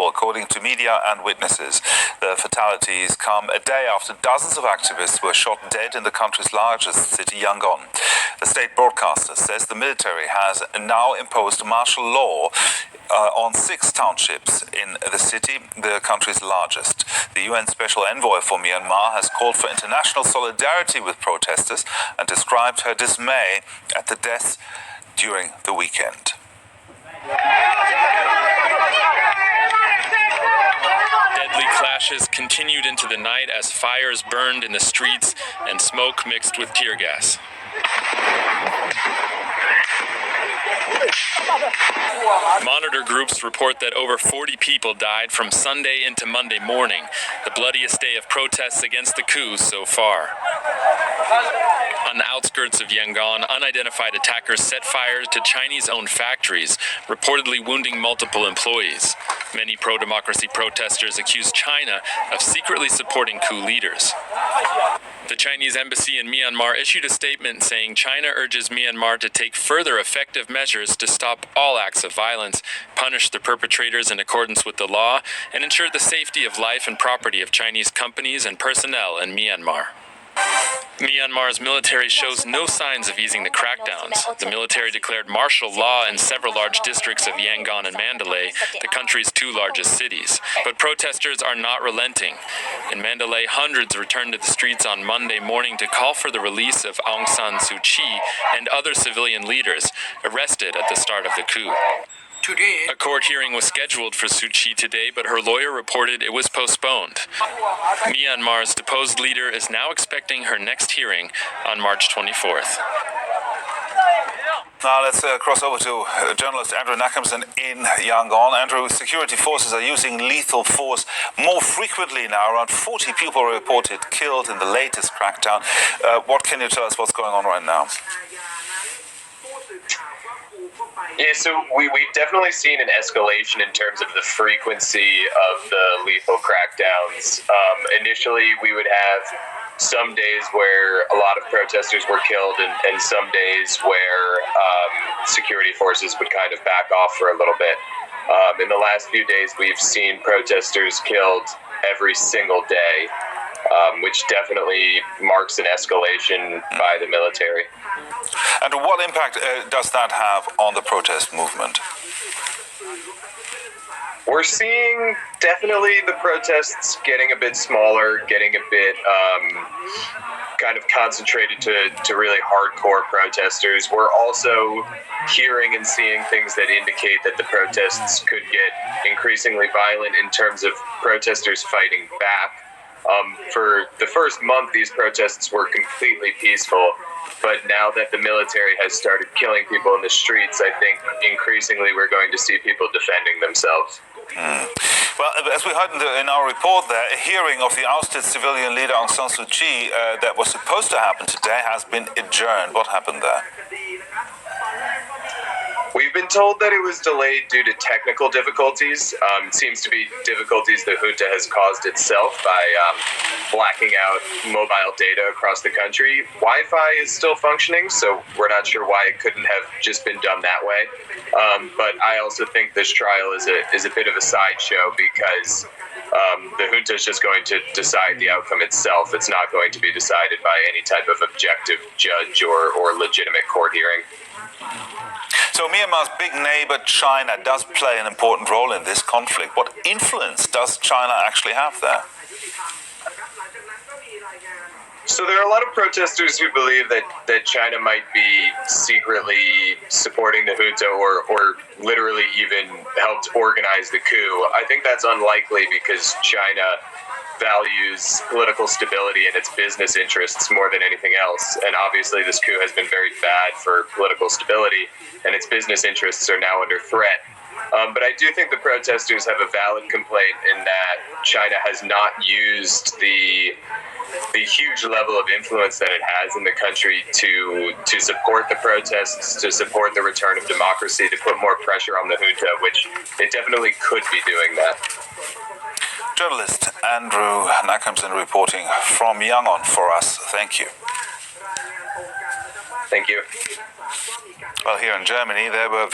people, according to media and witnesses. The fatalities come a day after dozens of activists were shot dead in the country's largest city, Yangon. The state broadcaster says the military has now imposed martial law on 6 townships in the city, the country's largest. The UN Special Envoy for Myanmar has called for international solidarity with protesters and described her dismay at the deaths during the weekend. Deadly clashes continued into the night as fires burned in the streets and smoke mixed with tear gas. Monitor groups report that over 40 people died from Sunday into Monday morning, the bloodiest day of protests against the coup so far. On the outskirts of Yangon, unidentified attackers set fire to Chinese-owned factories, reportedly wounding multiple employees. Many pro-democracy protesters accuse China of secretly supporting coup leaders. The Chinese embassy in Myanmar issued a statement saying China urges Myanmar to take further effective measures to stop all acts of violence, punish the perpetrators in accordance with the law, and ensure the safety of life and property of Chinese companies and personnel in Myanmar. Myanmar's military shows no signs of easing the crackdowns. The military declared martial law in several large districts of Yangon and Mandalay, the country's 2 largest cities. But protesters are not relenting. In Mandalay, hundreds returned to the streets on Monday morning to call for the release of Aung San Suu Kyi and other civilian leaders arrested at the start of the coup. A court hearing was scheduled for Suu Kyi today, but her lawyer reported it was postponed. Myanmar's deposed leader is now expecting her next hearing on March 24th. Now let's cross over to journalist Andrew Nakamson in Yangon. Andrew, security forces are using lethal force more frequently now. Around 40 people are reported killed in the latest crackdown. What can you tell us what's going on right now? Yeah, so we've definitely seen an escalation in terms of the frequency of the lethal crackdowns. Initially, we would have some days where a lot of protesters were killed and some days where security forces would kind of back off for a little bit. In the last few days, we've seen protesters killed every single day, which definitely marks an escalation by the military. And what impact does that have on the protest movement? We're seeing definitely the protests getting a bit smaller, getting a bit kind of concentrated to really hardcore protesters. We're also hearing and seeing things that indicate that the protests could get increasingly violent in terms of protesters fighting back. For the first month, these protests were completely peaceful. But now that the military has started killing people in the streets, I think increasingly we're going to see people defending themselves. Well, as we heard in our report there, a hearing of the ousted civilian leader Aung San Suu Kyi that was supposed to happen today has been adjourned. What happened there? We've been told that it was delayed due to technical difficulties. It seems to be difficulties the junta has caused itself by blacking out mobile data across the country. Wi-Fi is still functioning, so we're not sure why it couldn't have just been done that way. But I also think this trial is a bit of a sideshow because the junta is just going to decide the outcome itself. It's not going to be decided by any type of objective judge or legitimate court hearing. So Myanmar's big neighbor China does play an important role in this conflict. What influence does China actually have there? So there are a lot of protesters who believe that China might be secretly supporting the junta or literally even helped organize the coup. I think that's unlikely because China values political stability and its business interests more than anything else. And obviously this coup has been very bad for political stability and its business interests are now under threat. But I do think the protesters have a valid complaint in that China has not used the huge level of influence that it has in the country to support the protests, to support the return of democracy, to put more pressure on the junta, which it definitely could be doing that. Journalist Andrew Nakamson reporting from Yangon for us. Thank you. Thank you. Well, here in Germany, there were